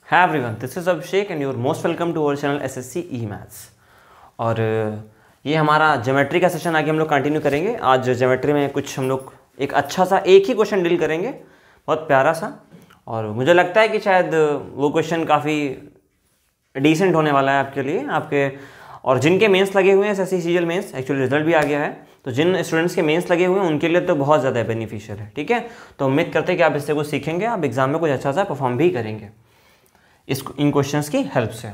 Hi everyone, this is Abhishek and you're most welcome to our channel SSC E-Maths। और ये हमारा geometry का session आगे हम लोग कंटिन्यू करेंगे। आज ज्योमेट्री में कुछ हम लोग एक अच्छा सा एक ही क्वेश्चन डील करेंगे, बहुत प्यारा सा, और मुझे लगता है कि शायद वो क्वेश्चन काफ़ी डिसेंट होने वाला है आपके लिए, आपके और जिनके मेंस लगे हुए हैं SSC CGL mains, actually result भी आ गया है, तो जिन स्टूडेंट्स के मेंस लगे हुए हैं उनके लिए तो बहुत ज़्यादा बेनिफिशियल है। ठीक है, तो उम्मीद करते हैं कि आप इससे कुछ सीखेंगे, आप एग्जाम में कुछ अच्छा सा परफॉर्म भी करेंगे इन क्वेश्चंस की हेल्प से।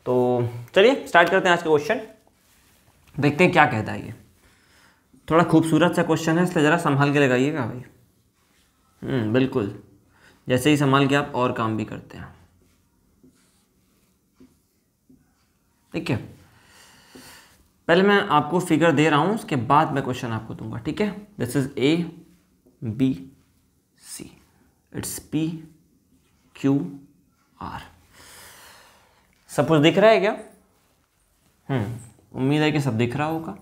तो चलिए स्टार्ट करते हैं आज का क्वेश्चन, देखते हैं क्या कहता है। ये थोड़ा खूबसूरत सा क्वेश्चन है, इसलिए ज़रा संभाल के लगाइएगा भाई। बिल्कुल, जैसे ही संभाल के आप और काम भी करते हैं। ठीक है, पहले मैं आपको फिगर दे रहा हूँ, उसके बाद मैं क्वेश्चन आपको दूंगा। ठीक है, this is A B C, it's P Q R। सब कुछ दिख रहा है क्या? उम्मीद है कि सब दिख रहा होगा।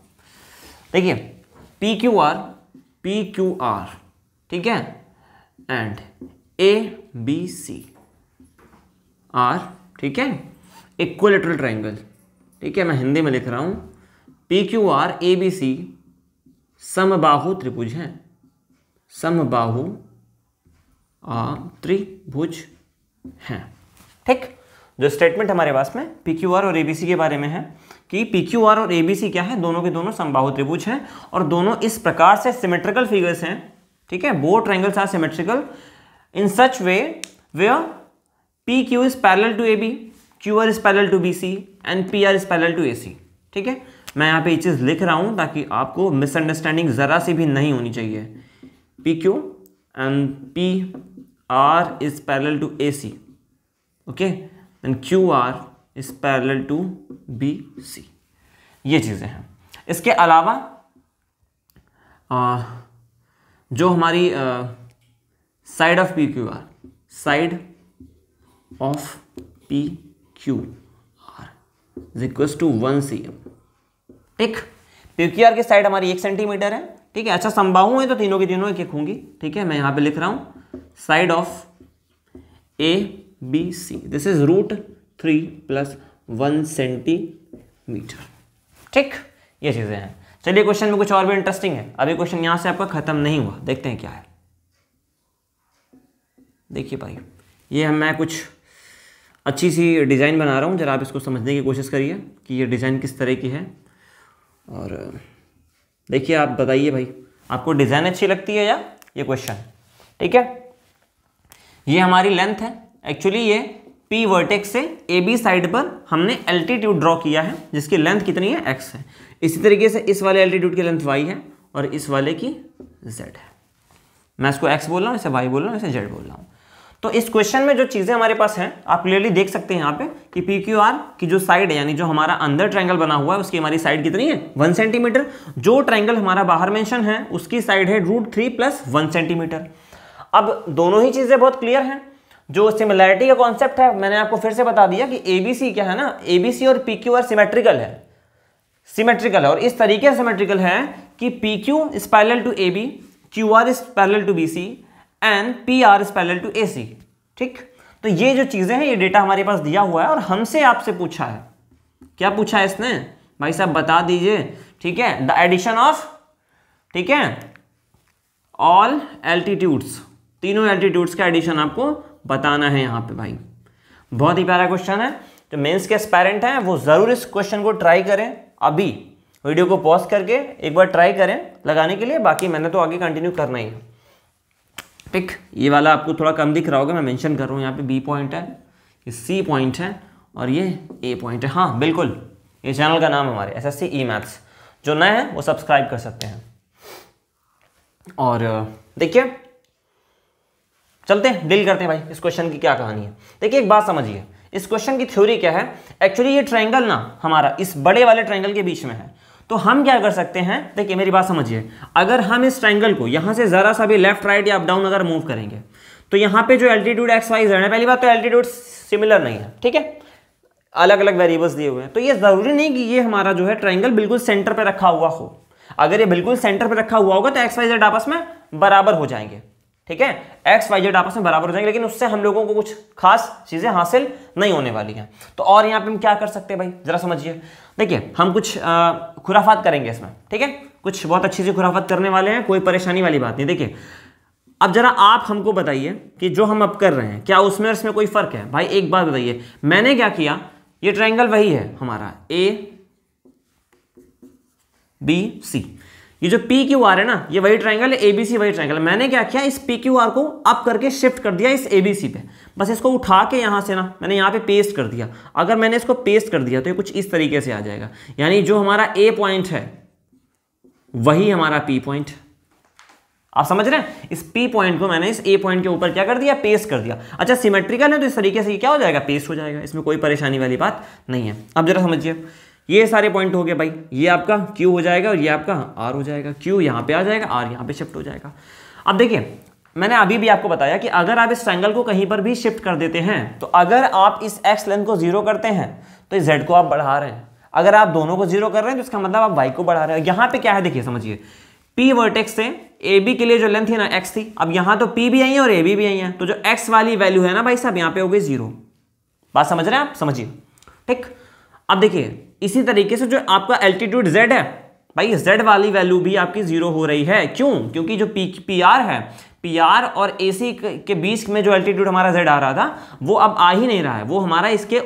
देखिए P Q R, ठीक है, and A B C R, ठीक है, इक्विलैटरल ट्रायंगल। ठीक है, मैं हिंदी में लिख रहा हूँ, P Q R A B C समबाहु त्रिभुज हैं, समबाहु त्रिभुज हैं। ठीक, जो स्टेटमेंट हमारे पास में P Q R और A B C के बारे में है कि P Q R और A B C क्या है, दोनों के दोनों समबाहु त्रिभुज हैं और दोनों इस प्रकार से सिमेट्रिकल फिगर्स हैं। ठीक है, both triangles are symmetrical in such way where P Q is parallel to AB, Q R is parallel to BC and P R is parallel to AC। ठीक है, मैं यहाँ पे ये चीज़ लिख रहा हूँ ताकि आपको मिसअंडरस्टैंडिंग ज़रा सी भी नहीं होनी चाहिए। P Q and P R is parallel to AC, okay, then Q R is parallel to BC। ये चीज़ें हैं। इसके अलावा जो हमारी side of P Q R, side of P Q R is equal to 1 cm। ठीक, P Q R की side हमारी 1 सेंटीमीटर है। ठीक है, अच्छा समबाहु है तो तीनों की तीनों एक होंगी। ठीक है, मैं यहाँ पे लिख रहा हूँ side of A B C, this is √3 + 1 centimetre. ठीक, ये चीज़ें हैं। चलिए क्वेश्चन में कुछ और भी इंटरेस्टिंग है। अभी क्वेश्चन यहाँ से आपका खत्म नहीं हुआ, देखते हैं क्या है। देखिए भाई, ये मैं कुछ अच्छी सी डिज़ाइन बना रहा हूँ, जरा आप इसको समझने की कोशिश करिए कि ये डिज़ाइन किस तरह की है। और देखिए, आप बताइए भाई, आपको डिज़ाइन अच्छी लगती है या ये क्वेश्चन? ठीक है, ये हमारी लेंथ है। एक्चुअली ये P वर्टेक्स से AB साइड पर हमने एल्टीट्यूड ड्रॉ किया है, जिसकी लेंथ कितनी है? x है। इसी तरीके से इस वाले एल्टीट्यूड की लेंथ y है और इस वाले की z है। मैं इसको x बोल रहा हूँ, इसे y बोल रहा हूँ, इसे z बोल रहा हूँ। तो इस क्वेश्चन में जो चीज़ें हमारे पास हैं, आप क्लियरली देख सकते हैं यहाँ पे कि P Q R की जो साइड है, यानी जो हमारा अंदर ट्रायंगल बना हुआ है, उसकी हमारी साइड कितनी है? 1 सेंटीमीटर। जो ट्रायंगल हमारा बाहर मेंशन है उसकी साइड है √3 + 1 सेंटीमीटर। अब दोनों ही चीज़ें बहुत क्लियर हैं। जो सिमिलैरिटी का कॉन्सेप्ट है, मैंने आपको फिर से बता दिया कि ABC क्या है ना, ABC और PQ R सिमेट्रिकल है और इस तरीके से सिमेट्रिकल है कि PQ is parallel to AB, QR is parallel to BC and PR is parallel to AC। ठीक, तो ये जो चीजें हैं, ये डेटा हमारे पास दिया हुआ है और हमसे आपसे पूछा है। क्या पूछा है इसने? भाई साहब बता दीजिए। ठीक है, द एडिशन ऑफ, ठीक है, ऑल एल्टीट्यूड्स, तीनों एल्टीट्यूड्स का एडिशन आपको बताना है यहाँ पे भाई। बहुत ही प्यारा क्वेश्चन है। जो मेंस के एस्पायरेंट हैं वो जरूर इस क्वेश्चन को ट्राई करें। अभी वीडियो को पॉज करके एक बार ट्राई करें लगाने के लिए, बाकी मैंने तो आगे कंटिन्यू करना ही है। ठीक, ये वाला आपको थोड़ा कम दिख रहा होगा, मैं मेंशन कर रहा हूँ यहाँ पे B पॉइंट है, ये C पॉइंट है और ये A पॉइंट है। हाँ बिल्कुल, ये चैनल का नाम है हमारे SSC E-Maths। जो नए हैं वो सब्सक्राइब कर सकते हैं। और देखिए, चलते हैं डील करते हैं भाई इस क्वेश्चन की क्या कहानी है। देखिए, एक बात समझिए, इस क्वेश्चन की थ्योरी क्या है। एक्चुअली ये ट्रायंगल ना हमारा इस बड़े वाले ट्रायंगल के बीच में है, तो हम क्या कर सकते हैं, देखिए मेरी बात समझिए, अगर हम इस ट्रायंगल को यहां से जरा सा भी लेफ्ट राइट या अप डाउन अगर मूव करेंगे, तो यहाँ पे जो एल्टीट्यूड एक्स वाई जेड है, पहली बात तो एल्टीट्यूड सिमिलर नहीं है। ठीक है, अलग अलग वेरिएबल्स दिए हुए हैं, तो ये जरूरी नहीं कि ये हमारा जो है ट्रायंगल बिल्कुल सेंटर पे रखा हुआ हो। अगर ये बिल्कुल सेंटर पे रखा हुआ होगा तो एक्स वाई जेड आपस में बराबर हो जाएंगे। ठीक है, एक्स वाई जेड आपस में बराबर हो जाएंगे, लेकिन उससे हम लोगों को कुछ खास चीजें हासिल नहीं होने वाली हैं। तो और यहाँ पे हम क्या कर सकते हैं भाई, जरा समझिए। देखिए हम कुछ खुराफात करेंगे इसमें, ठीक है, कुछ बहुत अच्छी सी खुराफात करने वाले हैं, कोई परेशानी वाली बात नहीं। देखिए अब जरा आप हमको बताइए कि जो हम अब कर रहे हैं क्या उसमें और इसमें कोई फर्क है? भाई एक बात बताइए, मैंने क्या किया, ये ट्रायंगल वही है हमारा ए बी सी, ये जो पी क्यू आर है ना, ये वही ट्रायंगल है, एबीसी वही ट्रायंगल है। मैंने क्या किया, इस पी क्यू आर को अप करके शिफ्ट कर दिया इस एबीसी पे, बस इसको उठा के यहां से ना मैंने यहां पे पेस्ट कर दिया। अगर मैंने इसको पेस्ट कर दिया तो ये कुछ इस तरीके से आ जाएगा, यानी जो हमारा ए पॉइंट है वही हमारा पी पॉइंट। आप समझ रहे हैं, इस पी पॉइंट को मैंने इस ए पॉइंट के ऊपर क्या कर दिया, पेस्ट कर दिया। अच्छा सिमेट्रिकल है तो इस तरीके से क्या हो जाएगा, पेस्ट हो जाएगा, इसमें कोई परेशानी वाली बात नहीं है। अब जरा समझिए, ये सारे पॉइंट हो गए भाई, ये आपका Q हो जाएगा और ये आपका R हो जाएगा, Q यहाँ पे आ जाएगा, R यहाँ पे शिफ्ट हो जाएगा। अब देखिए मैंने अभी भी आपको बताया कि अगर आप इस ट्रायंगल को कहीं पर भी शिफ्ट कर देते हैं, तो अगर आप इस x लेंथ को 0 करते हैं तो इस z को आप बढ़ा रहे हैं, अगर आप दोनों को 0 कर रहे हैं तो इसका मतलब आप y को बढ़ा रहे हैं। यहाँ पे क्या है देखिए समझिए, P वर्टेक्स से AB के लिए जो लेंथ थी ना x थी, अब यहाँ तो P भी आई है और AB भी आई है, तो जो x वाली वैल्यू है ना भाई साहब यहाँ पे हो गई 0। बात समझ रहे हैं आप, समझिए ठीक। अब देखिए इसी तरीके से जो आपका एल्टीट्यूड z है भाई, z वाली वैल्यू भी आपकी 0 हो रही है। क्यों? क्योंकि जो PR है, PR और AC के बीच में जो एल्टीट्यूड हमारा z आ रहा था वो अब आ ही नहीं रहा है, वो हमारा इसके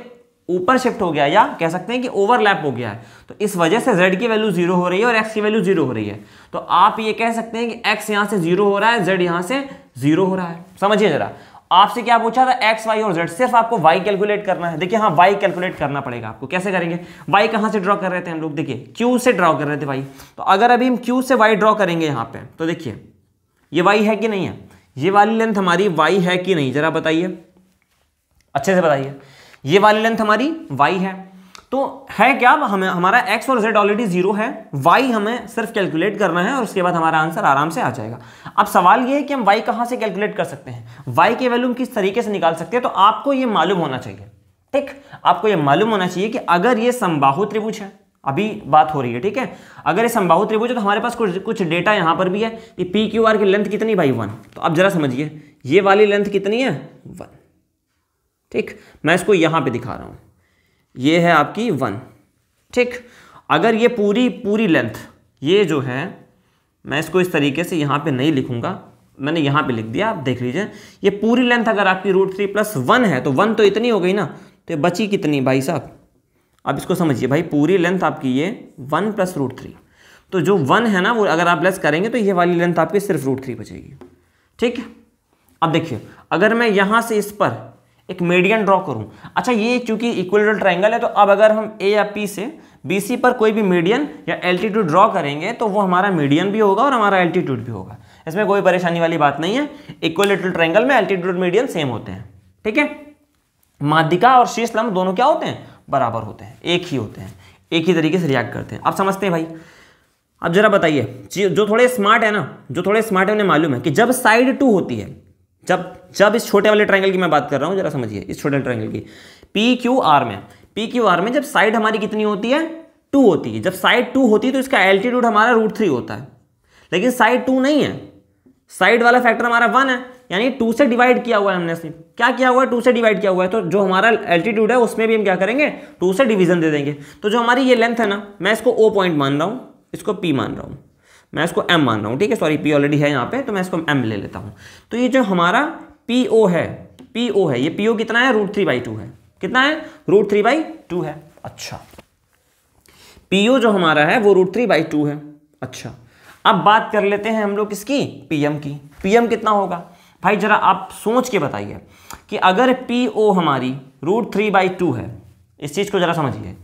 ऊपर शिफ्ट हो गया, या कह सकते हैं कि ओवरलैप हो गया है। तो इस वजह से z की वैल्यू 0 हो रही है और x की वैल्यू 0 हो रही है। तो आप ये कह सकते हैं कि x यहां से 0 हो रहा है, z यहां से 0 हो रहा है। समझिए जरा, आपसे क्या पूछा था, x y और z, सिर्फ आपको y कैलकुलेट करना है। देखिए हाँ y कैलकुलेट करना पड़ेगा आपको। कैसे करेंगे, y कहां से ड्रॉ कर रहे थे हम लोग, देखिए q से ड्रॉ कर रहे थे y। तो अगर अभी हम q से y ड्रॉ करेंगे यहाँ पे, तो देखिए ये y है कि नहीं है, ये वाली लेंथ हमारी y है कि नहीं, जरा बताइए, अच्छे से बताइए। ये वाली लेंथ हमारी y है, तो है क्या, हमें हमारा x और z ऑलरेडी 0 है, y हमें सिर्फ कैलकुलेट करना है और उसके बाद हमारा आंसर आराम से आ जाएगा। अब सवाल ये है कि हम y कहां से कैलकुलेट कर सकते हैं, y की वैल्यू हम किस तरीके से निकाल सकते हैं। तो आपको ये मालूम होना चाहिए, ठीक, आपको ये मालूम होना चाहिए कि अगर ये समबाहु त्रिभुज है, अभी बात हो रही है, ठीक है, अगर ये समबाहु त्रिभुज है तो हमारे पास कुछ डेटा यहां पर भी है कि पी क्यू आर की लेंथ कितनी भाई 1। तो अब जरा समझिए, ये वाली लेंथ कितनी है 1, ठीक, मैं इसको यहां पे दिखा रहा हूं, ये है आपकी 1, ठीक। अगर ये पूरी लेंथ, ये जो है, मैं इसको इस तरीके से यहाँ पे नहीं लिखूंगा, मैंने यहाँ पे लिख दिया, आप देख लीजिए। ये पूरी लेंथ अगर आपकी √3 + 1 है तो 1 तो इतनी हो गई ना, तो ये बची कितनी भाई साहब। अब इसको समझिए भाई, पूरी लेंथ आपकी ये 1 + √3, तो जो 1 है ना वो अगर आप लेस करेंगे तो ये वाली लेंथ आपकी सिर्फ √3 बचेगी, ठीक है। अब देखिए अगर मैं यहाँ से इस पर एक मीडियन ड्रॉ करूं, अच्छा ये चूंकि इक्विलेटरल ट्रायंगल है, तो अब अगर हम ए या पी से बीसी पर कोई भी मीडियन या एल्टीट्यूड ड्रॉ करेंगे तो वो हमारा मीडियन भी होगा और हमारा एल्टीट्यूड भी होगा, इसमें कोई परेशानी वाली बात नहीं है। इक्विलेटरल ट्रायंगल में एल्टीट्यूड मीडियन सेम होते हैं, ठीक है। माध्यिका और शीर्ष लंब दोनों क्या होते हैं, बराबर होते हैं, एक ही होते हैं, एक ही तरीके से रिएक्ट करते हैं। अब समझते हैं भाई। अब जरा बताइए, जो थोड़े स्मार्ट है ना, जो थोड़े स्मार्ट है उन्हें मालूम है कि जब साइड 2 होती है, जब इस छोटे वाले ट्रायंगल की मैं बात कर रहा हूं, जरा समझिए, इस छोटे ट्रायंगल की पी क्यू आर में जब साइड हमारी कितनी होती है 2 होती है। जब साइड 2 होती है तो इसका एल्टीट्यूड हमारा √3 होता है, लेकिन साइड 2 नहीं है, साइड वाला फैक्टर हमारा 1 है, यानी 2 से डिवाइड किया हुआ है हमने। सिर्फ क्या किया हुआ है, 2 से डिवाइड किया हुआ है, तो जो हमारा एल्टीट्यूड है उसमें भी हम क्या करेंगे, 2 से डिवीजन दे देंगे। तो जो हमारी ये लेंथ है ना, मैं इसको O पॉइंट मान रहा हूं, इसको P मान रहा हूं, मैं इसको M मान रहा हूं, ठीक है, सॉरी P ऑलरेडी है यहाँ पे, तो मैं इसको M ले लेता हूं। तो ये जो हमारा PO है, ये PO कितना है, √3/2 है, कितना है, √3/2 है। अच्छा, PO जो हमारा है वो √3/2 है। अच्छा, अब बात कर लेते हैं हम लोग किसकी, PM की। PM कितना होगा भाई, जरा आप सोच के बताइए कि अगर PO हमारी √3/2 है, इस चीज को जरा समझिए,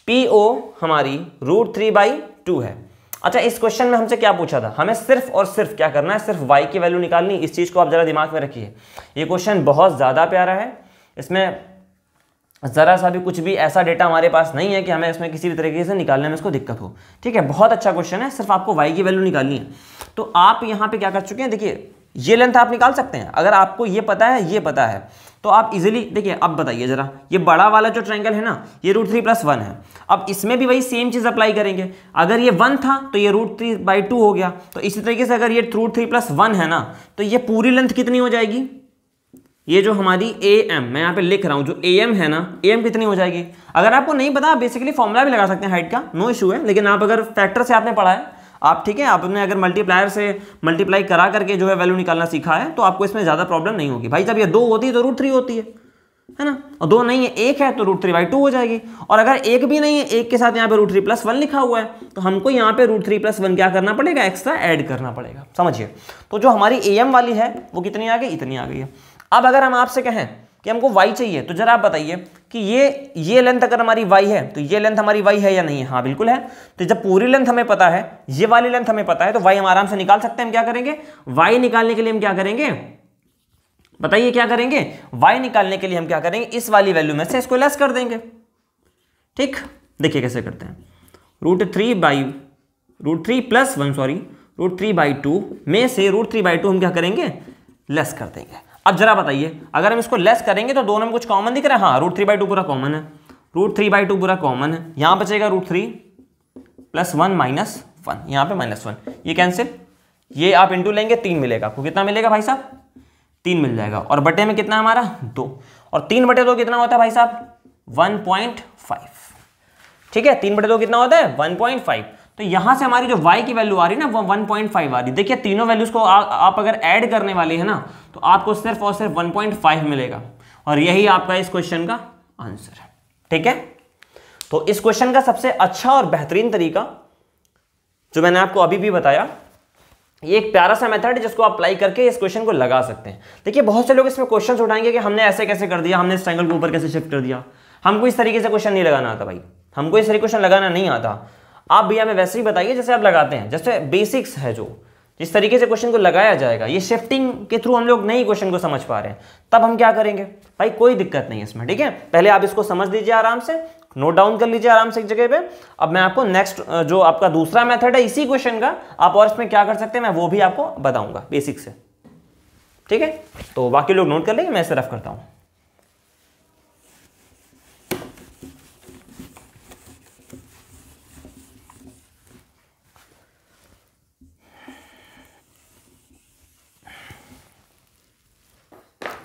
PO हमारी √3/2 है। अच्छा, इस क्वेश्चन में हमसे क्या पूछा था, हमें सिर्फ और सिर्फ क्या करना है, सिर्फ y की वैल्यू निकालनी। इस चीज को आप जरा दिमाग में रखिए, ये क्वेश्चन बहुत ज्यादा प्यारा है, इसमें जरा सा भी कुछ भी ऐसा डेटा हमारे पास नहीं है कि हमें इसमें किसी भी तरीके से निकालने में इसको दिक्कत हो, ठीक है। बहुत अच्छा क्वेश्चन है, सिर्फ आपको y की वैल्यू निकालनी है। तो आप यहाँ पे क्या कर चुके हैं, देखिए ये लेंथ आप निकाल सकते हैं। अगर आपको ये पता है, ये पता है, तो आप इजीली देखिए। अब बताइए जरा, ये बड़ा वाला जो ट्रायंगल है ना, ये √3+1 है। अब इसमें भी वही सेम चीज़ अप्लाई करेंगे। अगर ये 1 था तो ये √3/2 हो गया। तो इसी तरीके से अगर ये √3+1 है ना, तो ये पूरी लेंथ कितनी हो जाएगी? ये जो हमारी AM, मैं यहाँ पे लिख रहा हूँ, जो AM है ना, AM कितनी हो जाएगी? अगर आपको नहीं पता, आप बेसिकली फॉर्मूला भी लगा सकते हैं हाइट का, नो इशू है। लेकिन आप अगर फैक्टर से आपने पढ़ा है, आप ठीक है, आपने अगर मल्टीप्लायर से मल्टीप्लाई करा करके जो है वैल्यू निकालना सीखा है, तो आपको इसमें ज़्यादा प्रॉब्लम नहीं होगी। भाई जब ये 2 होती है तो √3 होती है ना, और 2 नहीं है, 1 है, तो √3/2 हो जाएगी। और अगर 1 भी नहीं है, 1 के साथ यहाँ पे √3+1 लिखा हुआ है, तो हमको यहाँ पे √3+1 क्या करना पड़ेगा? एक्स्ट्रा ऐड करना पड़ेगा। समझिए, तो जो हमारी AM वाली है वो कितनी आ गई? इतनी आ गई है। अब अगर हम आपसे कहें कि हमको y चाहिए, तो जरा आप बताइए कि ये लेंथ अगर हमारी y है, तो ये लेंथ हमारी y है या नहीं है? हाँ बिल्कुल है। तो जब पूरी लेंथ हमें पता है, ये वाली लेंथ हमें पता है, तो y हम आराम से निकाल सकते हैं। हम क्या करेंगे? y निकालने के लिए हम क्या करेंगे? बताइए क्या करेंगे? y निकालने के लिए हम क्या करेंगे? इस वाली वैल्यू में से इसको लेस कर देंगे। ठीक, देखिए कैसे करते हैं। √3+1 में से √3/2 हम क्या करेंगे? लेस कर देंगे। अब जरा बताइए, अगर हम इसको लेस करेंगे तो दोनों में कुछ कॉमन दिख रहा है? हाँ, √3/2 पूरा कॉमन है, √3/2 पूरा कॉमन है। यहाँ बचेगा √3+1 -1, यहाँ पे -1, ये कैंसिल, ये आप इंटू लेंगे, 3 मिलेगा। आपको कितना मिलेगा भाई साहब? 3 मिल जाएगा। और बटे में कितना हमारा? 2, और 3/2 कितना होता है भाई साहब? 1.5। ठीक है, 3/2 कितना होता है? 1.5। तो यहां से हमारी जो y की वैल्यू आ रही है ना, वो 1.5 आ रही है। देखिए तीनों वैल्यूज को आप अगर ऐड करने वाले हैं ना, तो आपको सिर्फ और सिर्फ 1.5 मिलेगा। और यही आपका इस क्वेश्चन का आंसर है। ठीक है, तो इस क्वेश्चन का सबसे अच्छा और बेहतरीन तरीका जो मैंने आपको अभी भी बताया, ये एक प्यारा सा मेथड है जिसको आप अप्लाई करके इस क्वेश्चन को लगा सकते हैं। देखिए बहुत से लोग इसमें क्वेश्चन उठाएंगे कि हमने ऐसे कैसे कर दिया, हमने इस ट्रायंगल को ऊपर कैसे शिफ्ट कर दिया। हमको इस तरीके से क्वेश्चन नहीं लगाना आता भाई, हमको इस तरीके क्वेश्चन लगाना नहीं आता। आप भैया हमें वैसे ही बताइए जैसे आप लगाते हैं, जैसे बेसिक्स है, जो जिस तरीके से क्वेश्चन को लगाया जाएगा। ये शिफ्टिंग के थ्रू हम लोग नहीं क्वेश्चन को समझ पा रहे हैं, तब हम क्या करेंगे भाई? कोई दिक्कत नहीं है इसमें। ठीक है, पहले आप इसको समझ लीजिए, आराम से नोट डाउन कर लीजिए आराम से एक जगह पे। अब मैं आपको नेक्स्ट जो आपका दूसरा मेथड है इसी क्वेश्चन का, आप और इसमें क्या कर सकते हैं मैं वो भी आपको बताऊंगा बेसिक से। ठीक है, तो बाकी लोग नोट कर लेंगे, मैं इसे रफ करता हूं।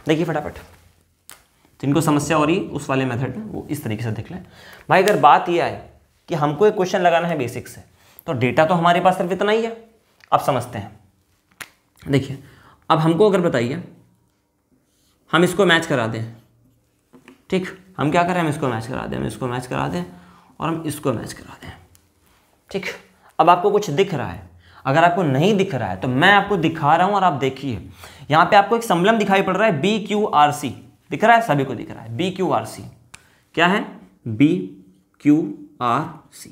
देखिए फटाफट, जिनको समस्या हो रही उस वाले मेथड में वो इस तरीके से देख लें। भाई अगर बात यह आए कि हमको एक क्वेश्चन लगाना है बेसिक से, तो डेटा तो हमारे पास सिर्फ इतना ही है। अब समझते हैं, देखिए अब हमको अगर बताइए हम इसको मैच करा दें। ठीक, हम क्या करें? हम इसको मैच करा दें, हम इसको मैच करा दें और हम इसको मैच करा दें। ठीक, अब आपको कुछ दिख रहा है, अगर आपको नहीं दिख रहा है तो मैं आपको दिखा रहा हूं और आप देखिए। यहां पे आपको एक समलंब दिखाई पड़ रहा है, BQRC दिख रहा है, सभी को दिख रहा है। BQRC क्या है? BQRC।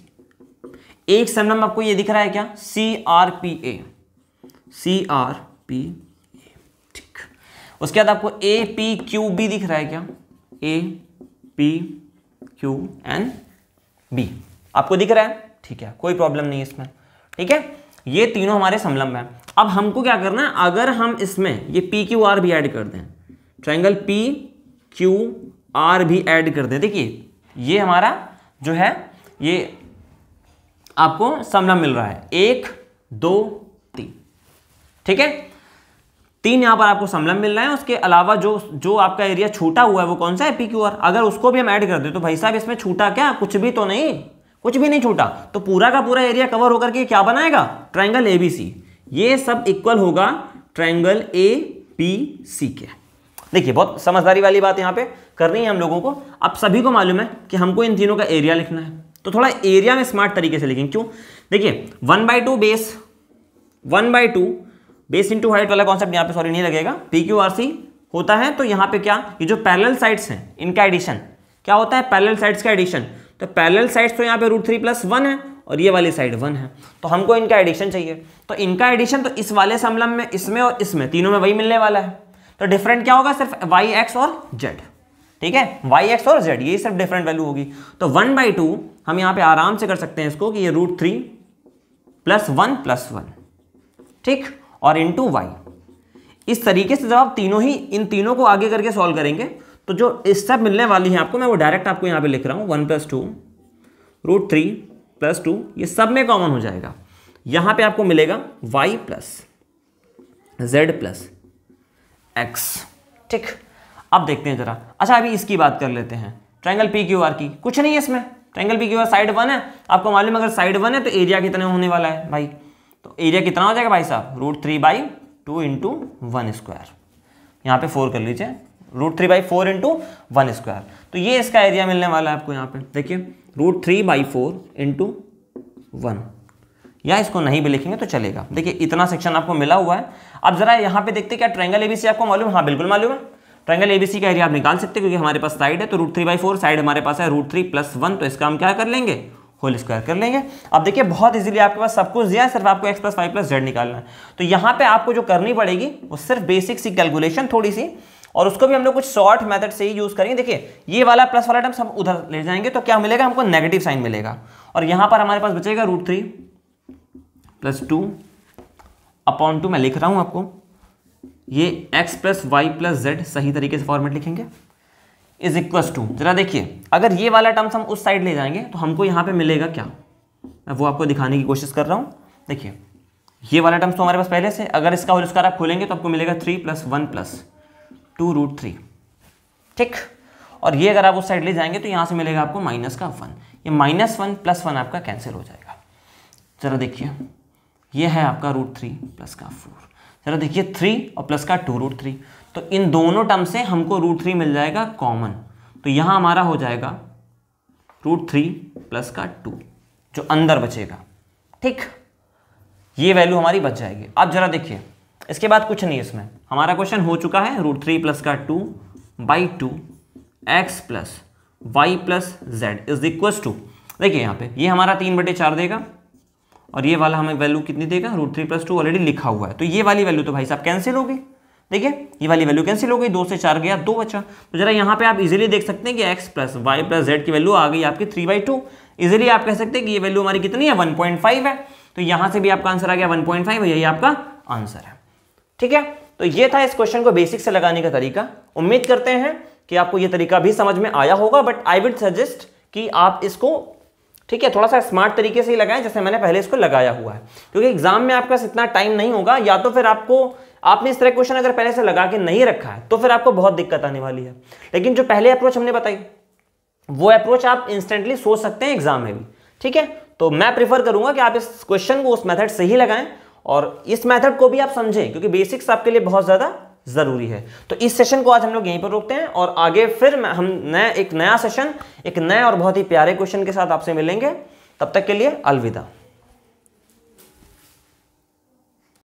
एक समलंब आपको ये दिख रहा है क्या? CRPA। CRPA। ठीक, उसके बाद आपको APQB दिख रहा है क्या? APQNB आपको दिख रहा है? ठीक है, कोई प्रॉब्लम नहीं है इसमें। ठीक है, ये तीनों हमारे समलंब हैं। अब हमको क्या करना है? अगर हम इसमें ये PQR भी ऐड कर दें, ट्रायंगल PQR भी ऐड कर दें, देखिए ये हमारा जो है ये आपको समलंब मिल रहा है 1 2 3। ठीक है, 3 यहां पर आपको समलंब मिल रहा है। उसके अलावा जो आपका एरिया छूटा हुआ है वो कौन सा है? PQR। अगर उसको भी हम ऐड कर दें तो भाई साहब इसमें छूटा क्या? कुछ भी तो नहीं, कुछ भी नहीं छूटा। तो पूरा का पूरा एरिया कवर होकर के क्या बनाएगा? Triangle ABC। ये सब इक्वल होगा ट्रायंगल ABC के। देखिए बहुत समझदारी वाली बात यहां पे करनी है हम लोगों को। अब सभी को मालूम है कि हमको इन तीनों का एरिया लिखना है, तो थोड़ा एरिया में स्मार्ट तरीके से लिखेंगे। क्यों? देखिए 1/2 बेस इंटू हाइट वाला कॉन्सेप्ट यहाँ पे सॉरी नहीं लगेगा। PQRC होता है तो यहाँ पे क्या, ये जो पैरेलल साइड्स हैं इनका एडिशन क्या होता है? पैरेलल साइड्स का एडिशन। तो पैरेलल साइड्स तो यहाँ पे √3+1 है और ये वाली साइड 1 है, तो हमको इनका एडिशन चाहिए। तो इनका एडिशन तो इस वाले समलंब में, इसमें और इसमें, तीनों में वही मिलने वाला है। तो डिफरेंट क्या होगा? सिर्फ y, x और z। ठीक है, y, x और z, ये सिर्फ डिफरेंट वैल्यू होगी। तो 1/2 हम यहाँ पे आराम से कर सकते हैं इसको कि ये √3+1+1। ठीक, और इंटू y। इस तरीके से जब आप इन तीनों को आगे करके सॉल्व करेंगे तो जो स्टेप मिलने वाली है आपको, मैं वो डायरेक्ट आपको यहाँ पे लिख रहा हूँ, 1 + 2 √3 + 2, ये सब में कॉमन हो जाएगा। यहाँ पे आपको मिलेगा y + z + x। ठीक, अब देखते हैं जरा। अच्छा अभी इसकी बात कर लेते हैं, ट्रायंगल PQR की। कुछ नहीं है इसमें, ट्रायंगल PQR साइड 1 है, आपको मालूम है अगर साइड 1 है तो एरिया कितना होने वाला है भाई, तो एरिया कितना हो जाएगा भाई साहब, √3/2 × 1²। यहाँ पे 4 कर लीजिए, √3/4 × 1²। तो ये इसका एरिया मिलने वाला है आपको। यहाँ पे देखिए √3/4 × 1, या इसको नहीं भी लिखेंगे तो चलेगा। देखिए इतना सेक्शन आपको मिला हुआ है। अब जरा यहाँ पे देखते हैं क्या ट्रायंगल ABC आपको मालूम है? हाँ बिल्कुल मालूम है। ट्रायंगल ABC का एरिया आप निकाल सकते हैं क्योंकि हमारे पास साइड है, तो √3/4 साइड हमारे पास है √3 + 1, तो इसका हम क्या कर लेंगे, होल स्क्वायर कर लेंगे। अब देखिए बहुत इजीली आपके पास सब कुछ दिया है, सिर्फ आपको x + y + z निकालना है। तो यहाँ पे आपको जो करनी पड़ेगी वो सिर्फ बेसिक सी कैलकुलेशन थोड़ी सी, और उसको भी हम लोग कुछ शॉर्ट मेथड से ही यूज करेंगे। देखिए ये वाला प्लस वाला टर्म हम उधर ले जाएंगे तो क्या मिलेगा हमको, नेगेटिव साइन मिलेगा, और यहाँ पर हमारे पास बचेगा √3 + 2/2। मैं लिख रहा हूँ आपको, ये x + y + z सही तरीके से फॉर्मेट लिखेंगे, = जरा देखिए अगर ये वाला टर्म्स हम उस साइड ले जाएंगे तो हमको यहाँ पे मिलेगा क्या, मैं वो आपको दिखाने की कोशिश कर रहा हूँ। देखिए ये वाला टर्म्स तो हमारे पास पहले से, अगर इसका होल स्क्वायर आप खोलेंगे तो आपको मिलेगा 3 + 1 + 2√3। ठीक, और ये अगर आप उस साइड ले जाएंगे तो यहाँ से मिलेगा आपको -1। ये -1 + 1 आपका कैंसिल हो जाएगा। जरा देखिए ये है आपका √3 + 4, जरा देखिए 3 और प्लस का 2 √3, तो इन दोनों टर्म से हमको √3 मिल जाएगा कॉमन, तो यहाँ हमारा हो जाएगा √3 + 2 जो अंदर बचेगा। ठीक, ये वैल्यू हमारी बच जाएगी। अब जरा देखिए इसके बाद कुछ नहीं, इसमें हमारा क्वेश्चन हो चुका है, √3 + 2/2 x + y + z = देखिए यहाँ पे ये हमारा 3/4 देगा, और ये वाला हमें वैल्यू कितनी देगा, √3 + 2 ऑलरेडी लिखा हुआ है, तो ये वाली वैल्यू तो भाई साहब कैंसिल हो गई। देखिए ये वाली वैल्यू कैंसिल हो गई, 2 से 4 गया, 2 बचा। तो जरा यहाँ पे आप इजीली देख सकते हैं कि x + y + z की वैल्यू आ गई आपकी 3/2। इजीली आप कह सकते हैं कि ये वैल्यू हमारी कितनी है, 1.5 है। तो यहाँ से भी आपका आंसर आ गया 1.5, यही आपका आंसर है। ठीक है, तो ये था इस क्वेश्चन को बेसिक से लगाने का तरीका। उम्मीद करते हैं कि आपको ये तरीका भी समझ में आया होगा, बट आई वुड सजेस्ट कि आप इसको, ठीक है, थोड़ा सा स्मार्ट तरीके से ही लगाएं जैसे मैंने पहले इसको लगाया हुआ है, क्योंकि एग्जाम में आपका इतना टाइम नहीं होगा, या तो फिर आपने इस तरह क्वेश्चन अगर पहले से लगा के नहीं रखा है तो फिर आपको बहुत दिक्कत आने वाली है। लेकिन जो पहले अप्रोच हमने बताई वो अप्रोच आप इंस्टेंटली सोच सकते हैं एग्जाम में भी। ठीक है, तो मैं प्रीफर करूंगा कि आप इस क्वेश्चन को उस मेथड से ही लगाएं और इस मेथड को भी आप समझें, क्योंकि बेसिक्स आपके लिए बहुत ज्यादा जरूरी है। तो इस सेशन को आज हम लोग यहीं पर रोकते हैं और आगे फिर हम एक नया सेशन, एक नए और बहुत ही प्यारे क्वेश्चन के साथ आपसे मिलेंगे। तब तक के लिए अलविदा।